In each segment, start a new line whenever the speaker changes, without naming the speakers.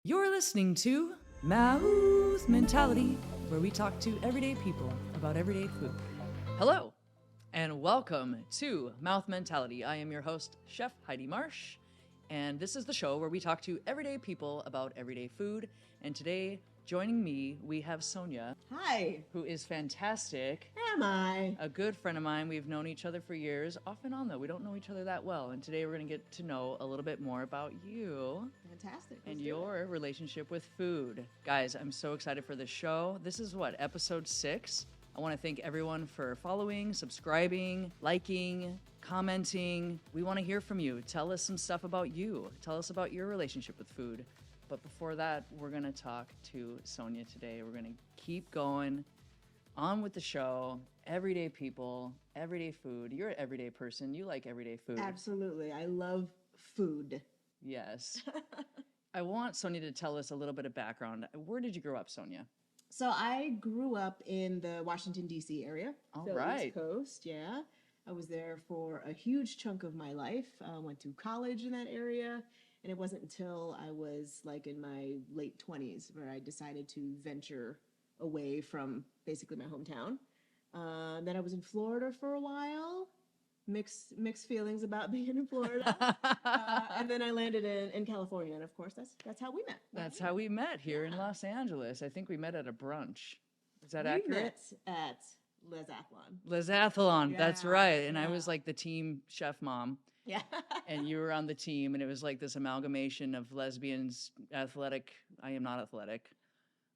You're listening to Mouth Mentality, where we talk to everyday people about everyday food. Hello, and welcome to Mouth Mentality. I am your host, Chef Heidi Marsh, and this is the show where we talk to everyday people about everyday food. And today, joining me, we have Sonya.
Hi.
Who is fantastic.
Am I?
A good friend of mine. We've known each other for years, off and on though. We don't know each other that well. And today we're going to get to know a little bit more about you.
Fantastic.
And your relationship with food. Guys, I'm so excited for this show. This is what, episode 6? I want to thank everyone for following, subscribing, liking, commenting. We want to hear from you. Tell us some stuff about you. Tell us about your relationship with food. But before that, we're going to talk to Sonya today. We're going to keep going on with the show. Everyday people, everyday food. You're an everyday person. You like everyday food.
Absolutely. I love food.
Yes. I want Sonya to tell us a little bit of background. Where did you grow up, Sonya?
So I grew up in the Washington, D.C. area.
All right.
East Coast, yeah. I was there for a huge chunk of my life. Went to college in that area. And it wasn't until I was like in my late 20s where I decided to venture away from basically my hometown. Then I was in Florida for a while. Mixed feelings about being in Florida. And then I landed in California. And of course, that's how we met.
That's how we met here in Los Angeles. I think we met at a brunch. Is that
we
accurate?
met at Lesathlon.
Lesathlon,
Yeah,
that's right. And I
yeah.
was like the team chef mom.
Yeah.
And you were on the team, and it was like this amalgamation of lesbians, athletic. I am not athletic.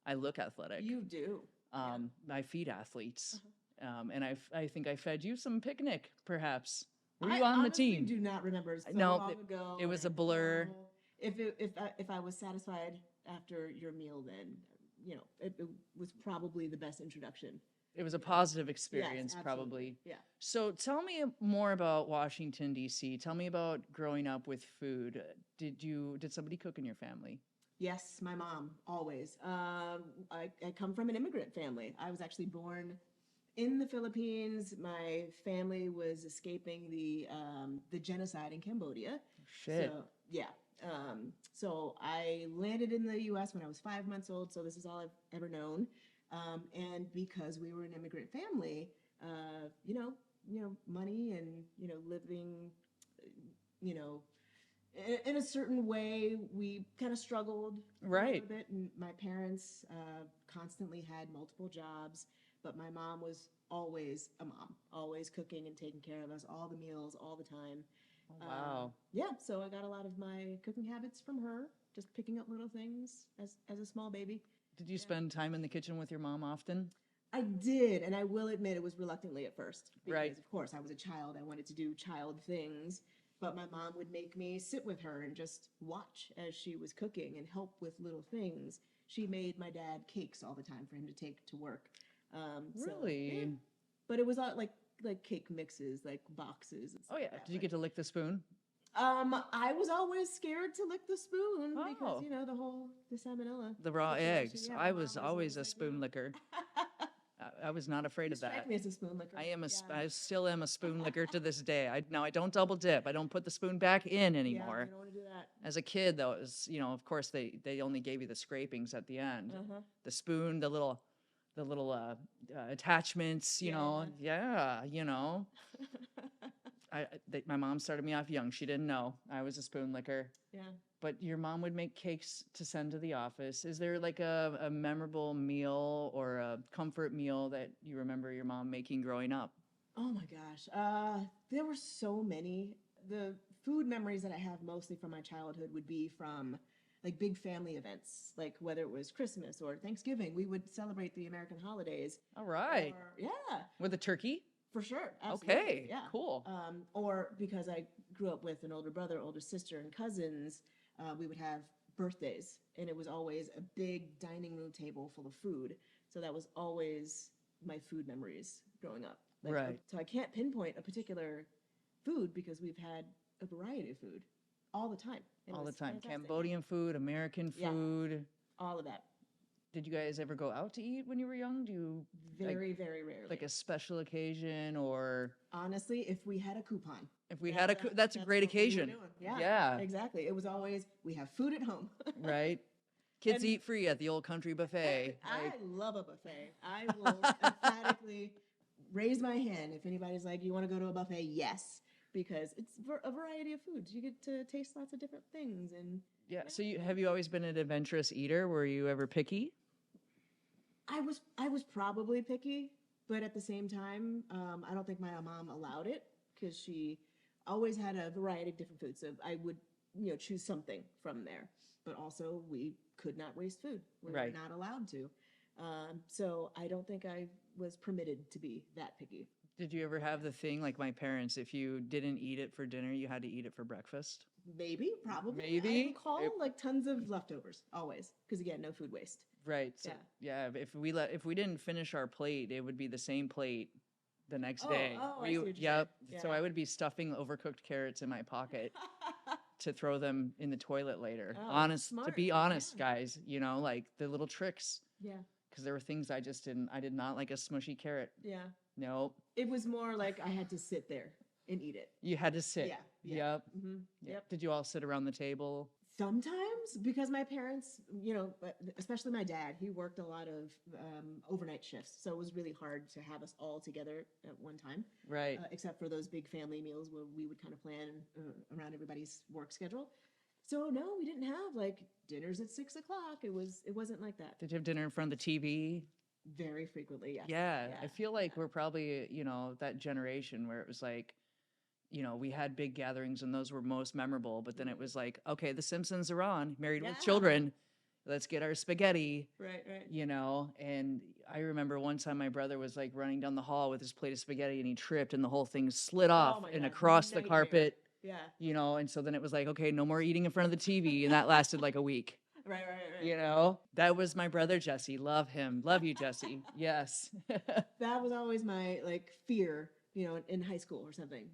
I look athletic.
You do.
I feed athletes. And I think I fed you some picnic, perhaps. Were you
I
on the
honestly
team?
do not remember. So
No,
long ago.
it was a blur.
If I was satisfied after your meal, then it was probably the best introduction.
It was a positive experience,
Yes,
probably.
Yeah.
So tell me more about Washington, D.C. Tell me about growing up with food. Did somebody cook in your family?
Yes, my mom, always. I come from an immigrant family. I was actually born in the Philippines. My family was escaping the genocide in Cambodia.
Shit.
So, yeah. So I landed in the U.S. when I was 5 months old. So this is all I've ever known. And because we were an immigrant family, money and living, in a certain way, we kind of struggled
Right.
a little bit. And my parents constantly had multiple jobs, but my mom was always a mom, always cooking and taking care of us, all the meals, all the time.
Oh, wow.
Yeah, so I got a lot of my cooking habits from her, just picking up little things as a small baby.
Did you spend time in the kitchen with your mom often?
I did, and I will admit it was reluctantly at first. Because,
Right.
of course, I was a child. I wanted to do child things. But my mom would make me sit with her and just watch as she was cooking and help with little things. She made my dad cakes all the time for him to take to work.
Really?
Yeah. But it was all like cake mixes, like boxes. And stuff
Oh, yeah.
like that.
Did you get to lick the spoon?
I was always scared to lick the spoon
Oh.
because, the salmonella.
The raw
situation.
eggs.
Yeah,
I
my
was
mom
always a
like,
spoon
"No."
licker. I was not afraid
You
of that.
strike me as a spoon licker.
I still am a spoon licker to this day. I don't double dip. I don't put the spoon back in
Yeah,
anymore.
I don't want to do that.
As a kid, though, it was, of course, they only gave you the scrapings at the end. The spoon, the little attachments, Yeah. My mom started me off young. She didn't know I was a spoon licker.
Yeah.
But your mom would make cakes to send to the office. Is there like a memorable meal or a comfort meal that you remember your mom making growing up?
Oh my gosh. There were so many. The food memories that I have mostly from my childhood would be from like big family events, like whether it was Christmas or Thanksgiving. We would celebrate the American holidays.
All right.
Yeah,
With a turkey?
for sure. Absolutely.
Okay,
Yeah.
cool.
Or because I grew up with an older brother, older sister, and cousins, we would have birthdays, and it was always a big dining room table full of food. So that was always my food memories growing up.
Right.
So I can't pinpoint a particular food because we've had a variety of food all the time. And it
All the
was
time.
fantastic.
Cambodian food, American
Yeah.
food.
All of that.
Did you guys ever go out to eat when you were young? Do you
Very, very rarely.
like a special occasion or
Honestly, if we had a coupon.
if we had that's a great
what we were
occasion.
doing. Yeah,
Yeah.
exactly. It was always, we have food at home.
Right? Kids eat free at the old country buffet.
I love a buffet. I will emphatically raise my hand if anybody's like, "You want to go to a buffet?" Yes, because it's a variety of foods. You get to taste lots of different things, and
Yeah. So have you always been an adventurous eater? Were you ever picky?
I was probably picky, but at the same time, I don't think my mom allowed it because she always had a variety of different foods. So I would, choose something from there. But also, we could not waste food. We
Right.
were not allowed to. So I don't think I was permitted to be that picky.
Did you ever have the thing like my parents, if you didn't eat it for dinner, you had to eat it for breakfast?
Maybe, probably.
Maybe.
I recall like tons of leftovers always because again, no food waste.
Right. So, yeah. If we didn't finish our plate, it would be the same plate the next day.
I see what you're
Yep.
saying.
So
Yeah.
I would be stuffing overcooked carrots in my pocket to throw them in the toilet later.
Oh,
To
smart.
be honest,
Yeah.
guys, like the little tricks.
Yeah.
Because there were things I did not like a smushy carrot.
Yeah.
Nope.
It was more like I had to sit there and eat it.
You had to sit.
Yeah. Yeah.
Yep.
Mm-hmm.
Yep. Did you all sit around the table?
Sometimes because my parents, especially my dad, he worked a lot of overnight shifts. So it was really hard to have us all together at one time.
Right.
Except for those big family meals where we would kind of plan around everybody's work schedule. So no, we didn't have like dinners at 6 o'clock. It wasn't like that.
Did you have dinner in front of the TV?
Very frequently, yes.
Yeah. I feel like we're probably, that generation where it was like, we had big gatherings and those were most memorable. But then it was like, okay, The Simpsons are on, Married with Children. Let's get our spaghetti.
Right.
And I remember one time my brother was like running down the hall with his plate of spaghetti and he tripped and the whole thing slid off and across the carpet.
Yeah.
And so then it was like, okay, no more eating in front of the TV. And that lasted like a week.
Right.
That was my brother, Jesse. Love him. Love you, Jesse. Yes.
That was always my like fear, in high school or something,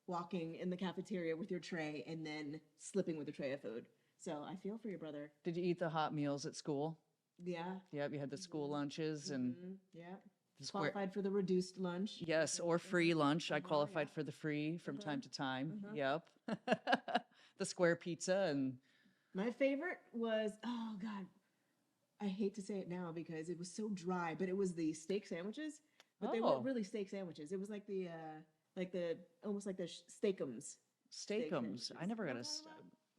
walking in the cafeteria with your tray and then slipping with a tray of food. So I feel for your brother.
Did you eat the hot meals at school?
Yeah.
Yep, you had the school lunches and
yeah.
the square.
Qualified for the reduced lunch.
Yes, or free lunch. I qualified for the free from time to time. Yep. The square pizza and
my favorite was, oh God, I hate to say it now because it was so dry, but it was the steak sandwiches. But they weren't really steak sandwiches. It was like the almost like the steakums.
Steakums. I never got a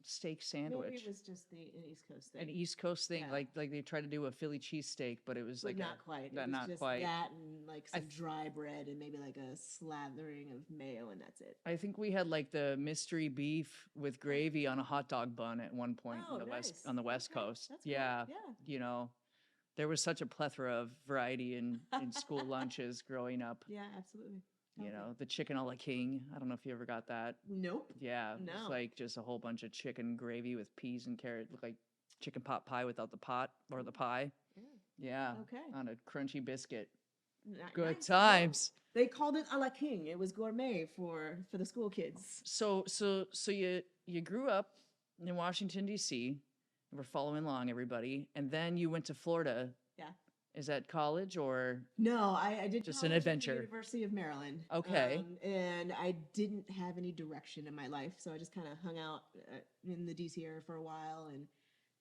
steak sandwich.
Maybe it was just an East Coast thing.
An East Coast thing,
Yeah.
like they tried to do a Philly cheesesteak, but it was
But
like
not quite. It was
not
just
quite.
that and like some dry bread and maybe like a slathering of mayo and that's it.
I think we had like the mystery beef with gravy on a hot dog bun at one point
Oh,
West
nice.
on the West
Okay.
Coast.
That's cool.
Yeah.
Yeah.
There was such a plethora of variety in school lunches growing up.
Yeah, absolutely.
The chicken a la king. I don't know if you ever got that.
Nope.
Yeah.
No.
It's like just a whole bunch of chicken gravy with peas and carrot. Looked like chicken pot pie without the pot or the pie. Yeah.
Okay.
On a crunchy biscuit.
Nice.
Good times.
They called it a la king. It was gourmet for the school kids.
So you grew up in Washington, D.C. We're following along, everybody. And then you went to Florida.
Yeah.
Is that college or?
No, I did
just
college
an
at the
adventure.
University of Maryland.
Okay.
And I didn't have any direction in my life, so I just kind of hung out in the DC area for a while and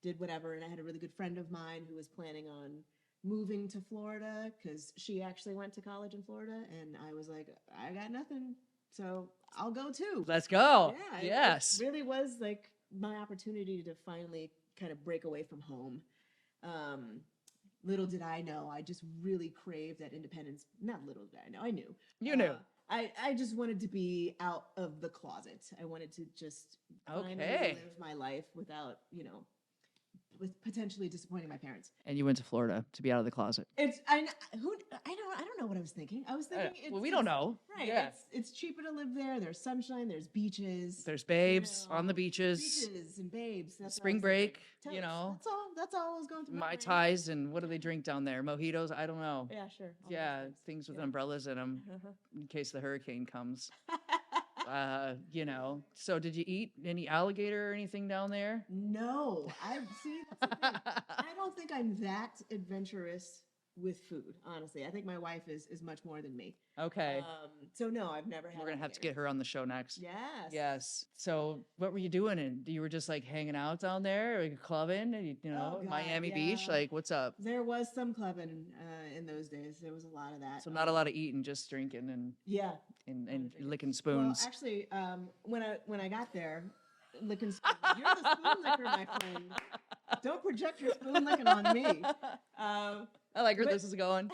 did whatever. And I had a really good friend of mine who was planning on moving to Florida because she actually went to college in Florida, and I was like, I got nothing, so I'll go too.
Let's go.
Yeah.
Yes.
It really was like my opportunity to finally kind of break away from home. Little did I know, I just really craved that independence. Not little did I know, I knew.
You knew.
I just wanted to be out of the closet. I wanted to just finally live my life without, with potentially disappointing my parents.
And you went to Florida to be out of the closet.
I don't know what I was thinking. I was thinking
we don't know.
Right.
Yeah.
It's cheaper to live there. There's sunshine, there's beaches.
There's babes on the beaches.
Beaches and babes. That's
Spring break, Toast.
That's all I was going through.
Mai Tais and what do they drink down there? Mojitos? I don't know.
Yeah, sure. All
Yeah,
those
things with umbrellas in them in case the hurricane comes. So did you eat any alligator or anything down there?
No, that's the thing. I don't think I'm that adventurous with food, honestly. I think my wife is much more than me.
Okay.
So no, I've never had
We're going to have to
culinary.
get her on the show next.
Yes.
Yes. So what were you doing? And you were just like hanging out down there, or clubbing, and
Oh, God,
Miami Beach?
yeah.
Like, what's up?
There was some clubbing in those days. There was a lot of that.
So not a lot of eating, just drinking and
Yeah.
and,
lot of
and
drinking.
licking
Well,
spoons.
actually, when I got there, licking spoons. You're the spoon licker, my friend. Don't project your spoon licking on me.
I like where
but-
this is going.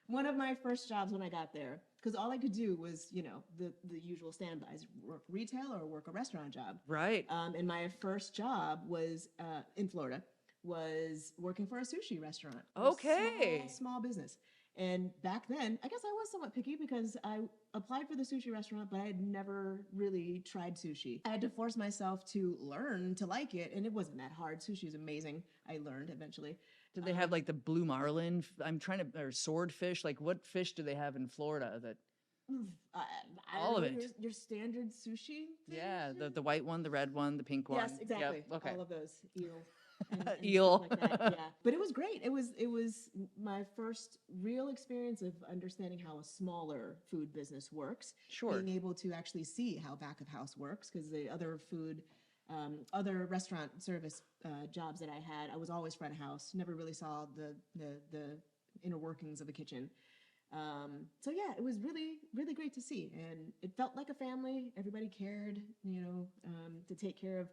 One of my first jobs when I got there, because all I could do was, the usual standbys, work retail or work a restaurant job.
Right.
And my first job was in Florida, was working for a sushi restaurant.
Okay.
Small business. And back then, I guess I was somewhat picky because I applied for the sushi restaurant, but I had never really tried sushi. I had to force myself to learn to like it, and it wasn't that hard. Sushi is amazing. I learned eventually.
Did they have like the blue marlin? I'm trying to, or swordfish. Like, what fish do they have in Florida? That
I
all
don't
of
know,
it.
Your standard sushi.
Yeah,
fish?
the white one, the red one, the pink one.
Yes, exactly.
Yep. Okay.
All of those eel. And
Eel.
stuff like that. Yeah, but it was great. It was my first real experience of understanding how a smaller food business works.
Sure.
Being able to actually see how back of house works, because the other other restaurant service jobs that I had, I was always front of house. Never really saw the inner workings of a kitchen. So yeah, it was really, really great to see, and it felt like a family. Everybody cared, to take care of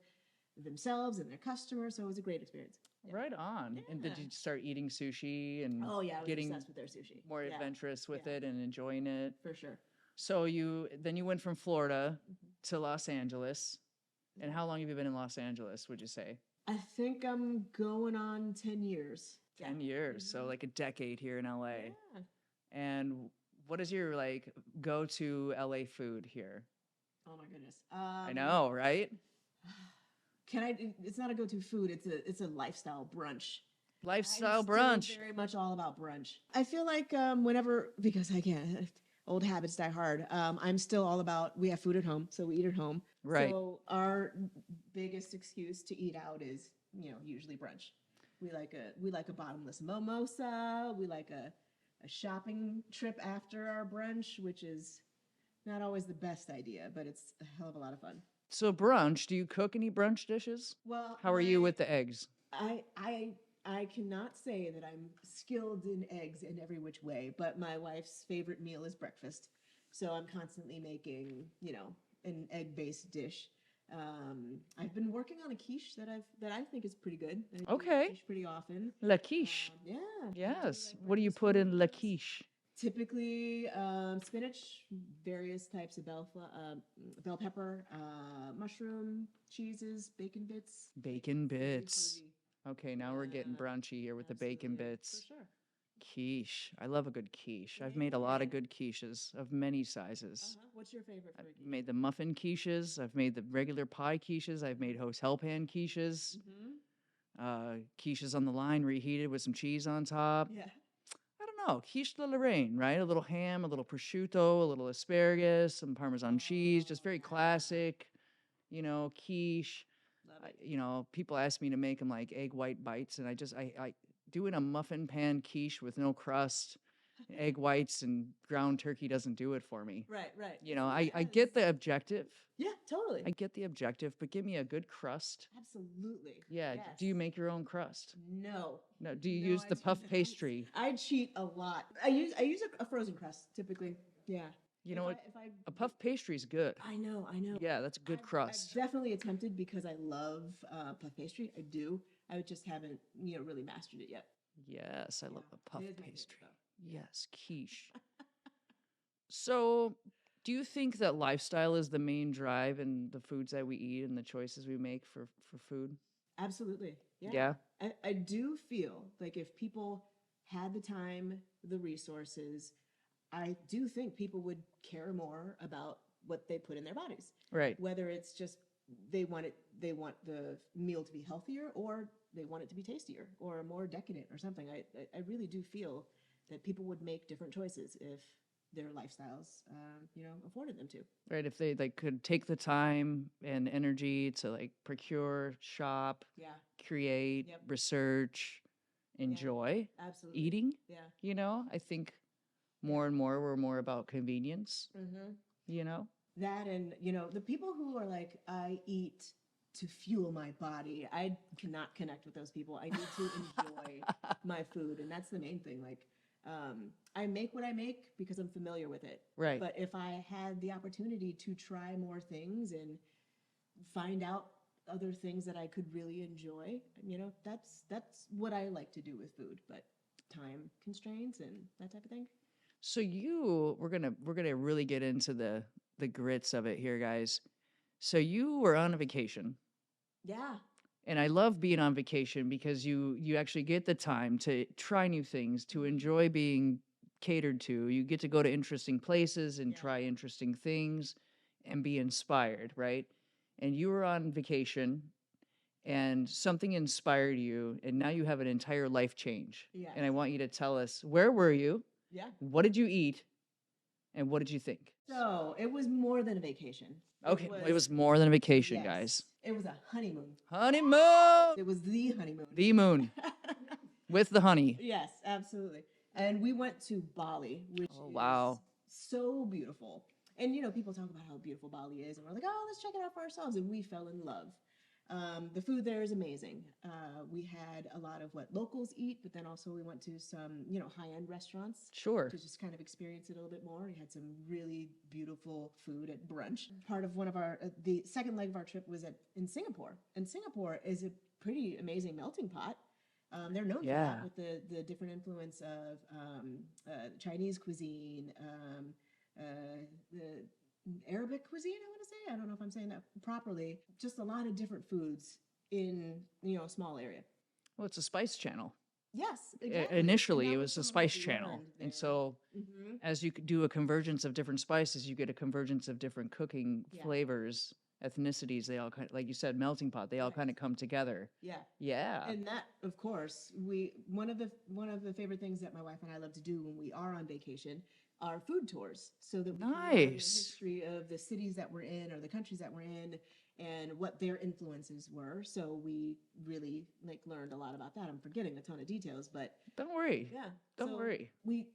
themselves and their customers. So it was a great experience. Yeah.
Right on. And did
Yeah.
you start eating sushi and
Oh yeah, I was
getting
obsessed with their sushi.
more
Yeah,
adventurous with
Yeah.
it and enjoying it?
for sure.
So you went from Florida
Mhm.
to Los Angeles. And how long have you been in Los Angeles, would you say?
I think I'm going on 10 years.
10 years. So
Mhm.
like a decade here in LA.
Yeah.
And what is your like go-to LA food here?
Oh my goodness.
I know, right?
It's not a go-to food. It's a lifestyle brunch.
Lifestyle
I'm still
brunch.
very much all about brunch. I feel like whenever, because I can't, old habits die hard. I'm still all about, we have food at home, so we eat at home.
Right.
So our biggest excuse to eat out is, usually brunch. We like a bottomless mimosa. We like a shopping trip after our brunch, which is not always the best idea, but it's a hell of a lot of fun.
So brunch, do you cook any brunch dishes?
Well,
How are you with the eggs?
I cannot say that I'm skilled in eggs in every which way, but my wife's favorite meal is breakfast. So I'm constantly making, an egg-based dish. I've been working on a quiche that I think is pretty good. I do
Okay.
quiche pretty often.
La quiche.
Yeah. I do
Yes.
like
What do you
breakfast
put in la
foods.
quiche?
Typically, spinach, various types of bell pepper, mushroom, cheeses, bacon bits.
Bacon
Very
bits.
hearty.
Okay, now we're getting
Yeah,
brunchy here with the bacon
Absolutely,
bits.
For sure.
Quiche. I love a good quiche. I've made a lot of good quiches of many sizes.
What's your favorite for a
I've
quiche?
made the muffin quiches. I've made the regular pie quiches. I've made hotel pan quiches. Quiches on the line, reheated with some cheese on top.
Yeah.
I don't know. Quiche de Lorraine, right? A little ham, a little prosciutto, a little asparagus, some Parmesan cheese. Just very classic, quiche.
Love it.
People ask me to make them like egg white bites, and I doing a muffin pan quiche with no crust, egg whites and ground turkey doesn't do it for me.
Right.
I get the objective.
Yeah, totally.
I get the objective, but give me a good crust.
Absolutely.
Yeah.
Yes.
Do you make your own crust?
No.
No. Do you
No,
use
I
the
do
puff
not.
pastry?
I cheat a lot. I use a frozen crust typically. Yeah.
You know what?
If I
A puff pastry's good.
I know.
Yeah, that's a good crust.
I've definitely attempted because I love puff pastry. I do. I just haven't, really mastered it yet.
Yes, I love a puff
It is my favorite,
pastry.
though.
Yes, quiche. So, do you think that lifestyle is the main drive in the foods that we eat and the choices we make for food?
Absolutely. Yeah.
Yeah.
I do feel like if people had the time, the resources, I do think people would care more about what they put in their bodies.
Right.
Whether it's just they want the meal to be healthier, or they want it to be tastier or more decadent or something. I really do feel that people would make different choices if their lifestyles, afforded them to.
Right. If they could take the time and energy to procure, shop,
Yeah.
create,
Yep.
research, enjoy
Absolutely.
eating.
Yeah.
You know, I think more and more we're more about convenience,
Mm-hmm.
you know?
That and, the people who are like, I eat to fuel my body, I cannot connect with those people. I need to enjoy my food. And that's the main thing. Like, I make what I make because I'm familiar with it.
Right.
But if I had the opportunity to try more things and find out other things that I could really enjoy, that's what I like to do with food. But time constraints and that type of thing.
So we're gonna really get into the grits of it here, guys. So you were on a vacation,
Yeah.
and I love being on vacation because you actually get the time to try new things, to enjoy being catered to. You get to go to interesting places and
Yeah.
try interesting things and be inspired, right? And you were on vacation and something inspired you, and now you have an entire life change.
Yes.
And I want you to tell us, where were you?
Yeah.
What did you eat? And what did you think?
So it was more than a vacation.
Okay, it was more than a vacation,
yes,
guys.
It was a honeymoon.
Honeymoon!
It was the honeymoon.
The moon with the honey.
Yes, absolutely. And we went to Bali, which
wow.
is so beautiful. And people talk about how beautiful Bali is, and we're like, oh, let's check it out for ourselves. And we fell in love. The food there is amazing. We had a lot of what locals eat, but then also we went to some, high-end restaurants.
Sure.
To just kind of experience it a little bit more. We had some really beautiful food at brunch. Part of one of the second leg of our trip was in Singapore. And Singapore is a pretty amazing melting pot. They're known for that with the different influence of Chinese cuisine, the Arabic cuisine, I want to say. I don't know if I'm saying that properly. Just a lot of different foods in, a small area.
Well, it's a spice channel.
Yes, exactly.
Initially, it was a spice channel. And so as you could do a convergence of different spices, you get a convergence of different cooking flavors, ethnicities. They all kind of, like you said, melting pot. They all kind of come together.
Yeah.
Yeah.
And that, of course, one of the favorite things that my wife and I love to do when we are on vacation are food tours, so that we can learn the history of the cities that we're in or the countries that we're in and what their influences were. So we really learned a lot about that. I'm forgetting a ton of details, but
don't worry.
Yeah.
Don't worry.
We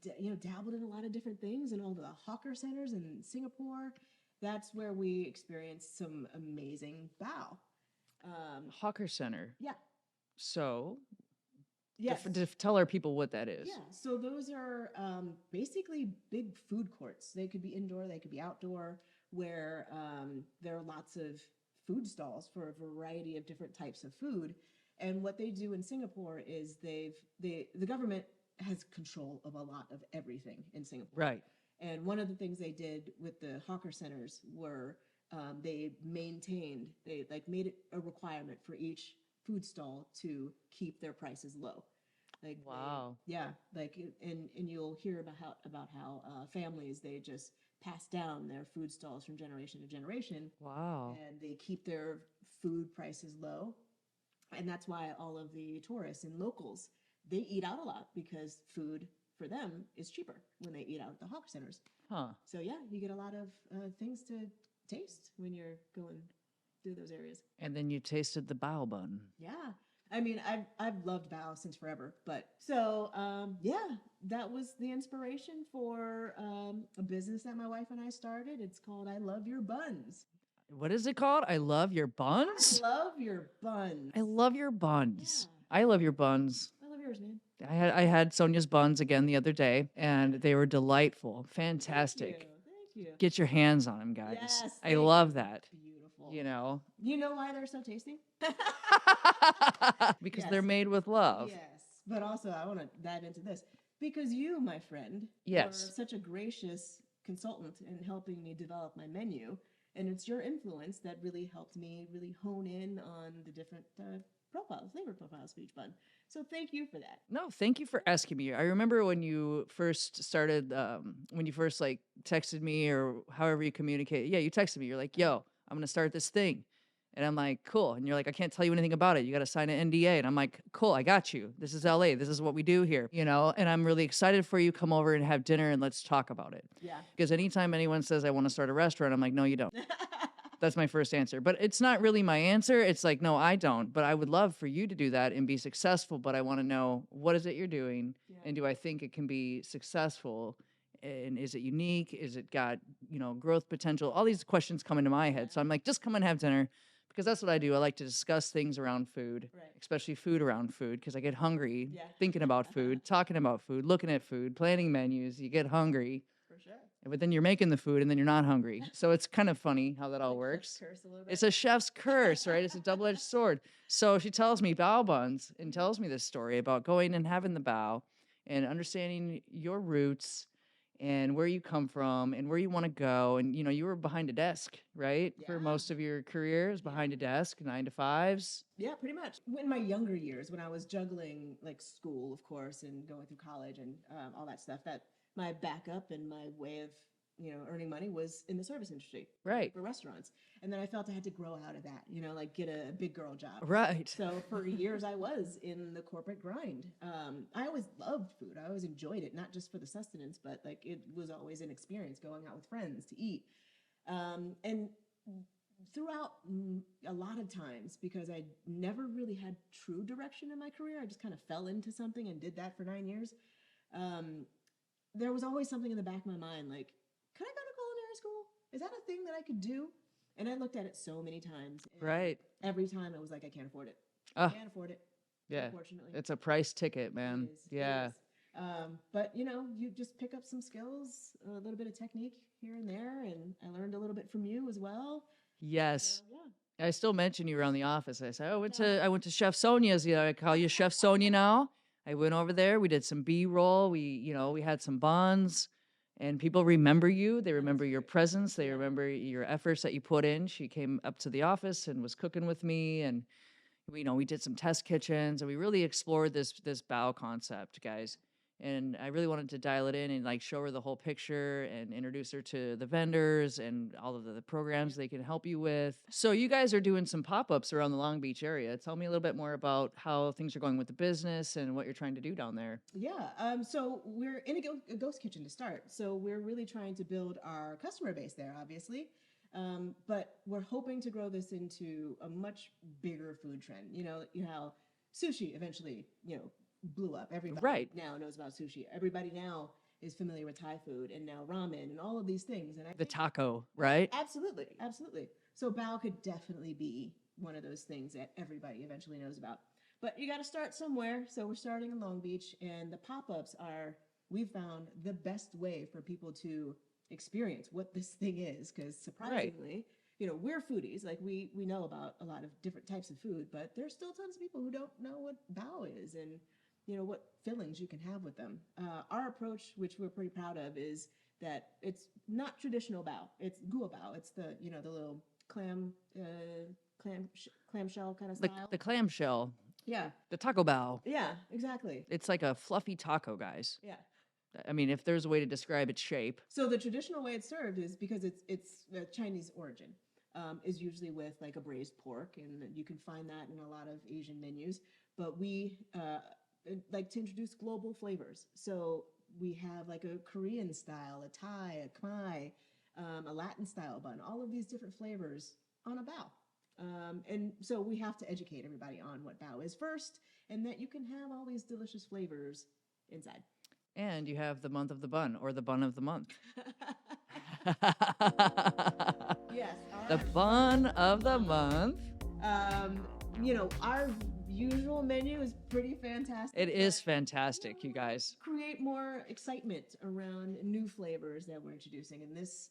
dabbled in a lot of different things and all the hawker centers in Singapore. That's where we experienced some amazing bao.
Hawker center.
Yeah.
So
yes.
Tell our people what that is.
Yeah, so those are basically big food courts. They could be indoor, they could be outdoor, where there are lots of food stalls for a variety of different types of food. And what they do in Singapore is the government has control of a lot of everything in Singapore.
Right.
And one of the things they did with the hawker centers were they made it a requirement for each food stall to keep their prices low.
Wow.
And you'll hear about how families, they just pass down their food stalls from generation to generation.
Wow.
And they keep their food prices low. And that's why all of the tourists and locals, they eat out a lot because food for them is cheaper when they eat out at the hawker centers.
Huh.
So yeah, you get a lot of things to taste when you're going through those areas.
And then you tasted the bao bun.
Yeah. I mean, I've loved bao since forever, but so that was the inspiration for a business that my wife and I started. It's called I Love Your Buns.
What is it called? I Love Your Buns?
I love your buns.
I love your buns.
Yeah.
I love your buns.
I love yours, man.
I had Sonia's buns again the other day, and they were delightful, fantastic.
Thank you.
Get your hands on them, guys.
Yes,
I love that.
Beautiful.
You know
why they're so tasty?
Because they're made with love.
Yes, but also I want to dive into this because you, my friend,
were
such a gracious consultant in helping me develop my menu, and it's your influence that really helped me really hone in on the different flavor profiles for each bun. So thank you for that.
No, thank you for asking me. I remember when you first started, when you first texted me or however you communicate. Yeah, you texted me. You're like, yo, I'm going to start this thing. And I'm like, cool. And you're like, I can't tell you anything about it. You got to sign an NDA. And I'm like, cool, I got you. This is LA. This is what we do here, and I'm really excited for you. Come over and have dinner and let's talk about it.
Yeah.
Because anytime anyone says I want to start a restaurant, I'm like, no, you don't. That's my first answer. But it's not really my answer. It's like, no, I don't. But I would love for you to do that and be successful. But I want to know, what is it you're doing?
Yeah.
And do I think it can be successful? And is it unique? Is it got, growth potential? All these questions come into my head. So I'm like, just come and have dinner, because that's what I do. I like to discuss things around food,
Right.
especially food around food, because I get hungry
Yeah.
thinking about food, talking about food, looking at food, planning menus. You get hungry.
For sure.
But then you're making the food and then you're not hungry. So it's kind of funny how that all
Like
works.
chef's curse a little bit.
It's a chef's curse, right? It's a double-edged sword. So she tells me bao buns and tells me this story about going and having the bao and understanding your roots and where you come from and where you want to go. And, you were behind a desk, right? For
Yeah.
most of your careers, behind a desk, 9 to 5s.
Yeah, pretty much. In my younger years, when I was juggling like school, of course, and going through college and all that stuff, that my backup and my way of earning money was in the service industry,
Right.
for restaurants. And then I felt I had to grow out of that, like get a big girl job.
Right.
So for years I was in the corporate grind. I always loved food. I always enjoyed it, not just for the sustenance, but like it was always an experience going out with friends to eat. And throughout a lot of times, because I never really had true direction in my career, I just kind of fell into something and did that for 9 years. There was always something in the back of my mind, like, can I go to culinary school? Is that a thing that I could do? And I looked at it so many times. And
Right.
every time I was like, I can't afford it.
Ah.
I can't afford it.
Yeah.
Unfortunately.
It's a price ticket, man.
It is.
Yeah.
It is. But you just pick up some skills, a little bit of technique here and there, and I learned a little bit from you as well.
Yes.
So, yeah.
I still mention you around the office. I say, I went to Chef Sonia's. I call you Chef Sonya now. I went over there. We did some B-roll. We had some buns, and people remember you. They remember your presence. They remember your efforts that you put in. She came up to the office and was cooking with me, and we did some test kitchens, and we really explored this bao concept, guys. And I really wanted to dial it in and like show her the whole picture and introduce her to the vendors and all of the programs they can help you with. So you guys are doing some pop-ups around the Long Beach area. Tell me a little bit more about how things are going with the business and what you're trying to do down there.
Yeah. So we're in a ghost kitchen to start. So we're really trying to build our customer base there, obviously. But we're hoping to grow this into a much bigger food trend. You know how sushi eventually, blew up. Everybody now knows about sushi. Everybody now is familiar with Thai food and now ramen and all of these things. And
the taco, right?
Absolutely. So bao could definitely be one of those things that everybody eventually knows about. But you got to start somewhere. So we're starting in Long Beach, and the pop-ups we found the best way for people to experience what this thing is, because surprisingly, we're foodies. Like we know about a lot of different types of food, but there's still tons of people who don't know what bao is and what fillings you can have with them. Our approach, which we're pretty proud of, is that it's not traditional bao. It's gua bao. It's the the little clamshell kind of style.
The clamshell.
Yeah.
The taco bao.
Yeah, exactly.
It's like a fluffy taco, guys.
Yeah.
I mean, if there's a way to describe its shape.
So the traditional way it's served is, because it's the Chinese origin, is usually with like a braised pork, and you can find that in a lot of Asian menus. But we like to introduce global flavors. So we have like a Korean style, a Thai, a Khmer, a Latin style bun, all of these different flavors on a bao. And so we have to educate everybody on what bao is first, and that you can have all these delicious flavors inside.
And you have the month of the bun, or the bun of the month.
Yes.
The bun of the month.
Our usual menu is pretty fantastic.
It is fantastic, you guys.
Create more excitement around new flavors that we're introducing. And this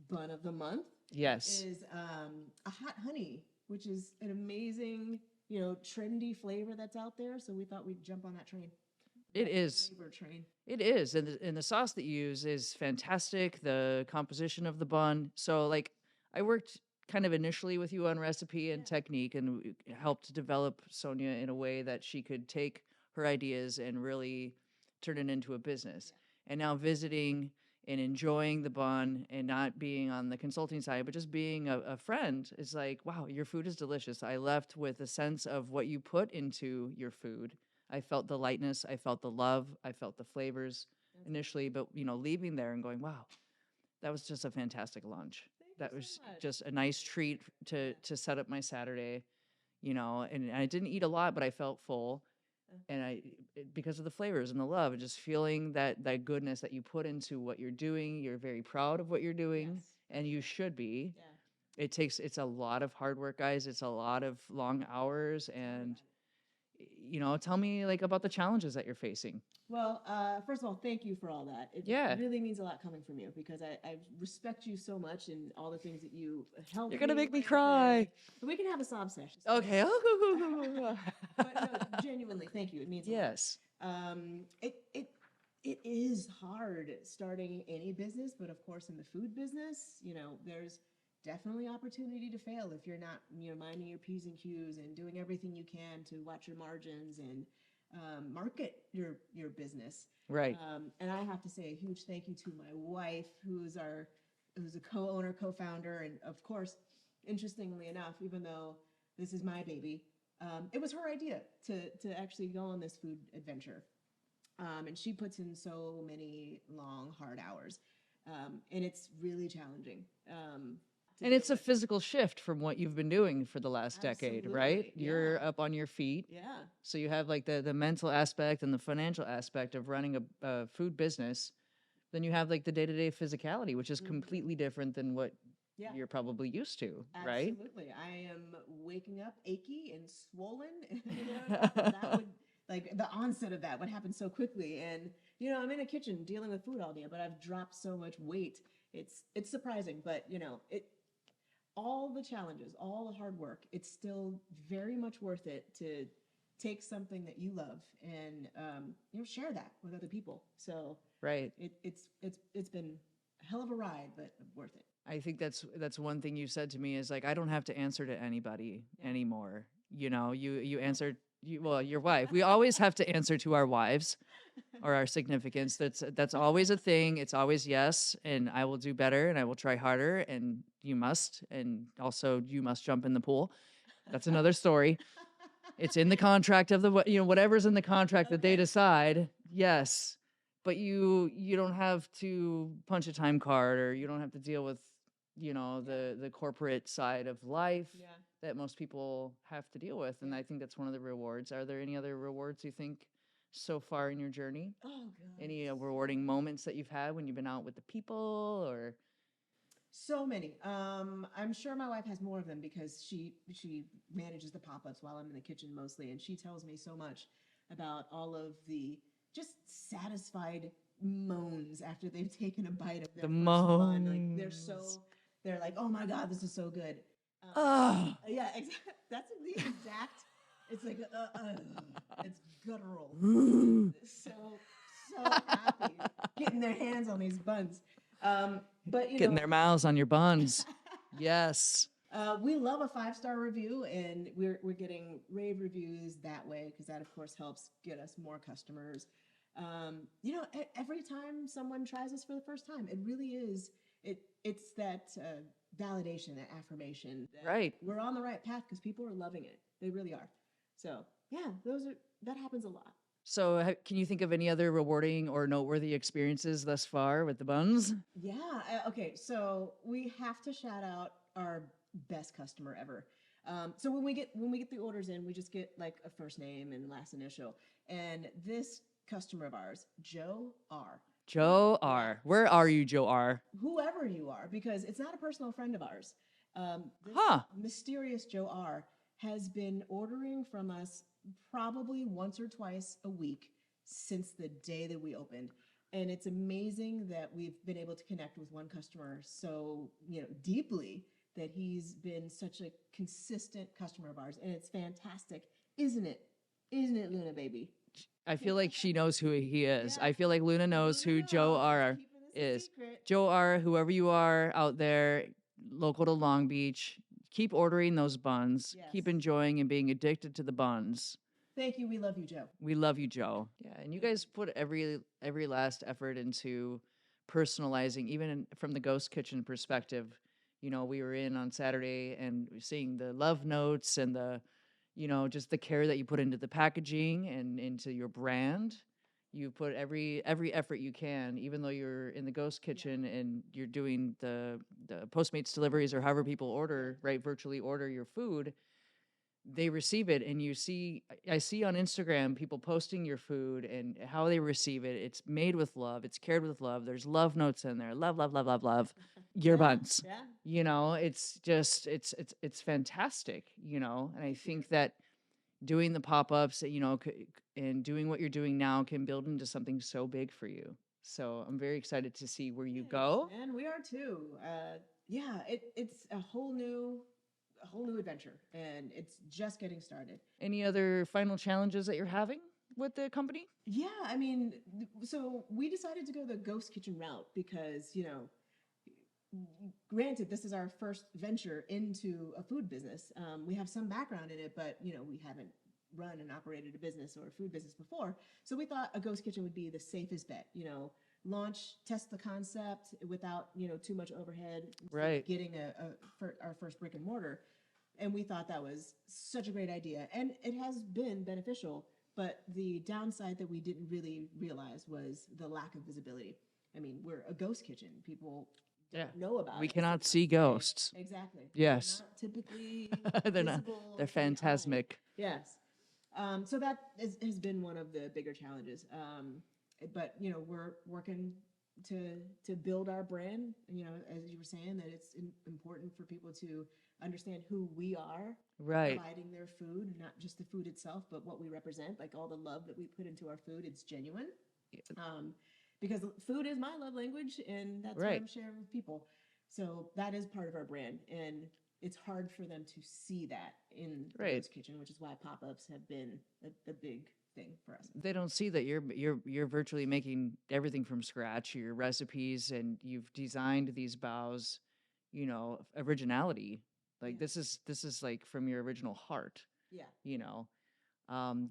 bun of the month is a hot honey, which is an amazing, trendy flavor that's out there. So we thought we'd jump on that train.
It is.
Flavor train.
It is. And the sauce that you use is fantastic. The composition of the bun. So, like, I worked kind of initially with you on recipe and technique, and helped develop Sonya in a way that she could take her ideas and really turn it into a business. And now visiting and enjoying the bun and not being on the consulting side, but just being a friend, is like, wow, your food is delicious. I left with a sense of what you put into your food. I felt the lightness, I felt the love, I felt the flavors initially, but leaving there and going, wow, that was just a fantastic lunch. That
you
was
so much.
just a nice treat to set up my Saturday, and I didn't eat a lot, but I felt full. And because of the flavors and the love, just feeling that goodness that you put into what you're doing, you're very proud of what you're doing,
Yes.
and you should be.
Yeah.
It's a lot of hard work, guys. It's a lot of long hours, and tell me like about the challenges that you're facing.
Well, first of all, thank you for all that. It
Yeah,
really means a lot coming from you because I respect you so much and all the things that you help
you're gonna
me
make me
with.
cray.
And we can have a sob session.
Okay.
But no, genuinely, thank you. It means a lot.
Yes.
It is hard starting any business, but of course, in the food business, there's definitely opportunity to fail if you're not, minding your P's and Q's and doing everything you can to watch your margins and market your business.
Right.
And I have to say a huge thank you to my wife, who's a co-owner, co-founder, and of course, interestingly enough, even though this is my baby, it was her idea to actually go on this food adventure. And she puts in so many long, hard hours. And it's really challenging.
And it's a physical shift from what you've been doing for the last decade, right?
Absolutely,
You're
yeah.
up on your feet.
Yeah.
So you have like the mental aspect and the financial aspect of running a food business. Then you have like the day-to-day physicality, which is completely different than what
Yeah.
you're probably used to, right?
Absolutely. I am waking up achy and swollen. That would like the onset of that would happen so quickly. And I'm in a kitchen dealing with food all day, but I've dropped so much weight. It's surprising, but all the challenges, all the hard work, it's still very much worth it to take something that you love and share that with other people. So
Right.
it's been a hell of a ride, but worth it.
I think that's one thing you said to me is like I don't have to answer to anybody anymore. You answer your wife. We always have to answer to our wives or our significants. That's always a thing. It's always yes, and I will do better and I will try harder and you must, and also you must jump in the pool. That's another story. It's in the contract of whatever's in the contract that they decide. Yes. But you don't have to punch a time card, or you don't have to deal with the corporate side of life that most people have to deal with. And I think that's one of the rewards. Are there any other rewards you think so far in your journey?
Oh God.
Any rewarding moments that you've had when you've been out with the people, or
So many. I'm sure my wife has more of them because she manages the pop-ups while I'm in the kitchen mostly, and she tells me so much about all of the just satisfied moans after they've taken a bite of their
the
first bun. Like they're like, oh my God, this is so good.
oh,
Yeah, that's the exact. It's like it's guttural. So happy getting their hands on these buns. But
getting their mouths on your buns. Yes.
We love a 5-star review, and we're getting rave reviews that way because that of course helps get us more customers. Every time someone tries us for the first time, it really is. It's that validation, that affirmation. That
right.
We're on the right path because people are loving it. They really are. So yeah, that happens a lot.
So can you think of any other rewarding or noteworthy experiences thus far with the buns?
Yeah. Okay. So we have to shout out our best customer ever. So when we get the orders in, we just get like a first name and last initial. And this customer of ours, Joe R.
Joe R. Where are you, Joe R?
Whoever you are, because it's not a personal friend of ours. This mysterious Joe R has been ordering from us probably once or twice a week since the day that we opened. And it's amazing that we've been able to connect with one customer so, deeply that he's been such a consistent customer of ours. And it's fantastic. Isn't it? Isn't it, Luna, baby?
I feel like she knows who he is.
Yeah.
I feel like Luna knows who Joe R is.
Secret.
Joe R, whoever you are out there, local to Long Beach, keep ordering those buns.
Yes.
Keep enjoying and being addicted to the buns.
Thank you. We love you, Joe.
We love you, Joe. Yeah, and you guys put every last effort into personalizing, even from the ghost kitchen perspective. We were in on Saturday and seeing the love notes and the, just the care that you put into the packaging and into your brand. You put every effort you can, even though you're in the ghost kitchen and you're doing the Postmates deliveries or however people order, right, virtually order your food. They receive it, and I see on Instagram people posting your food and how they receive it. It's made with love. It's cared with love. There's love notes in there. Love, love, love, love, love. Your buns.
Yeah.
It's just it's fantastic. And I think that doing the pop-ups, and doing what you're doing now can build into something so big for you. So I'm very excited to see where you go.
And we are too. Yeah, it's a whole new adventure, and it's just getting started.
Any other final challenges that you're having with the company?
Yeah, I mean, so we decided to go the ghost kitchen route because, granted, this is our first venture into a food business. We have some background in it, but, we haven't run and operated a business or a food business before. So we thought a ghost kitchen would be the safest bet, launch, test the concept without, too much overhead,
right?
Getting our first brick and mortar. And we thought that was such a great idea. And it has been beneficial. But the downside that we didn't really realize was the lack of visibility. I mean, we're a ghost kitchen. People don't know about it.
We cannot see ghosts.
Exactly.
Yes.
They're not typically
they're not. They're phantasmic.
Yes. So that has been one of the bigger challenges. But, we're working to build our brand, as you were saying, that it's important for people to understand who we are,
right?
Providing their food, not just the food itself, but what we represent, like all the love that we put into our food. It's genuine. Because food is my love language, and that's what I'm sharing with people. So that is part of our brand, and it's hard for them to see that in the ghost kitchen, which is why pop-ups have been a big thing for us.
They don't see that you're virtually making everything from scratch, your recipes, and you've designed these bows, originality. Like this is like from your original heart.
Yeah.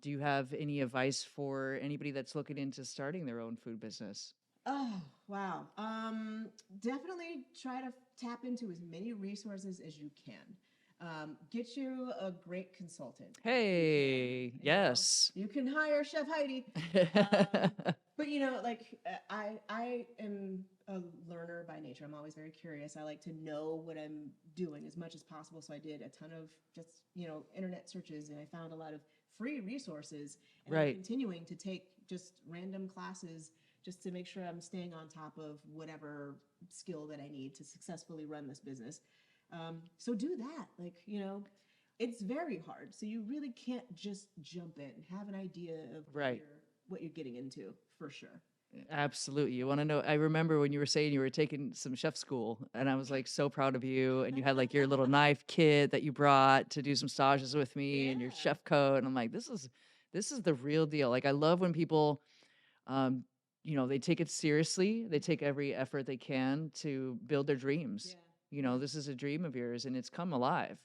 Do you have any advice for anybody that's looking into starting their own food business?
Oh, wow. Definitely try to tap into as many resources as you can. Get you a great consultant.
Hey, yes.
You can hire Chef Heidi. But I am a learner by nature. I'm always very curious. I like to know what I'm doing as much as possible. So I did a ton of just, internet searches, and I found a lot of free resources. And I'm continuing to take just random classes just to make sure I'm staying on top of whatever skill that I need to successfully run this business. So do that. It's very hard. So you really can't just jump in. Have an idea of what you're getting into, for sure.
Absolutely. You want to know, I remember when you were saying you were taking some chef school, and I was like so proud of you, and you had like your little knife kit that you brought to do some stages with me and your chef coat. And I'm like, this is the real deal. Like, I love when people, they take it seriously. They take every effort they can to build their dreams. This is a dream of yours, and it's come alive.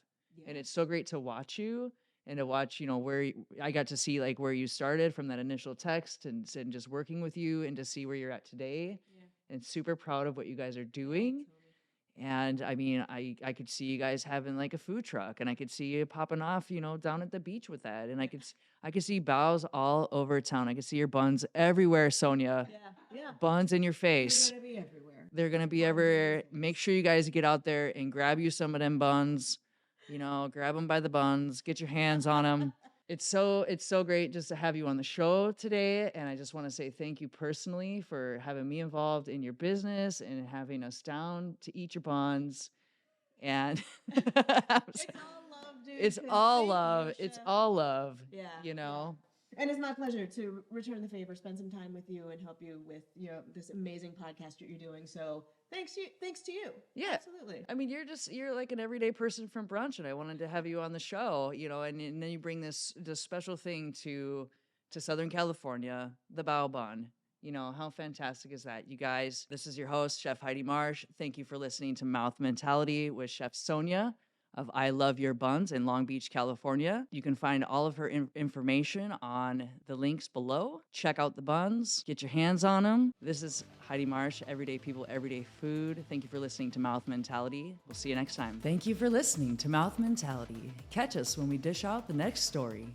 And it's so great to watch you and to watch, where I got to see like where you started from that initial text and just working with you, and to see where you're at today. And super proud of what you guys are doing. And I mean, I could see you guys having like a food truck, and I could see you popping off, down at the beach with that. And I could see bows all over town. I could see your buns everywhere, Sonya.
Yeah.
Buns in your face.
They're going to be everywhere.
They're going to be everywhere. Make sure you guys get out there and grab you some of them buns. Grab them by the buns, get your hands on them. It's so great just to have you on the show today. And I just want to say thank you personally for having me involved in your business and having us down to eat your buns. And
it's all love, dude.
It's all love. It's all love.
Yeah. And it's my pleasure to return the favor, spend some time with you, and help you with this amazing podcast that you're doing. So thanks to you.
Yeah,
absolutely.
I mean, you're like an everyday person from brunch, and I wanted to have you on the show. And then you bring this special thing to Southern California, the bao bun. How fantastic is that, you guys? This is your host, Chef Heidi Marsh. Thank you for listening to Mouth Mentality with Chef Sonya of I Love Your Buns in Long Beach, California. You can find all of her information on the links below. Check out the buns. Get your hands on them. This is Heidi Marsh, Everyday People, Everyday Food. Thank you for listening to Mouth Mentality. We'll see you next time. Thank you for listening to Mouth Mentality. Catch us when we dish out the next story.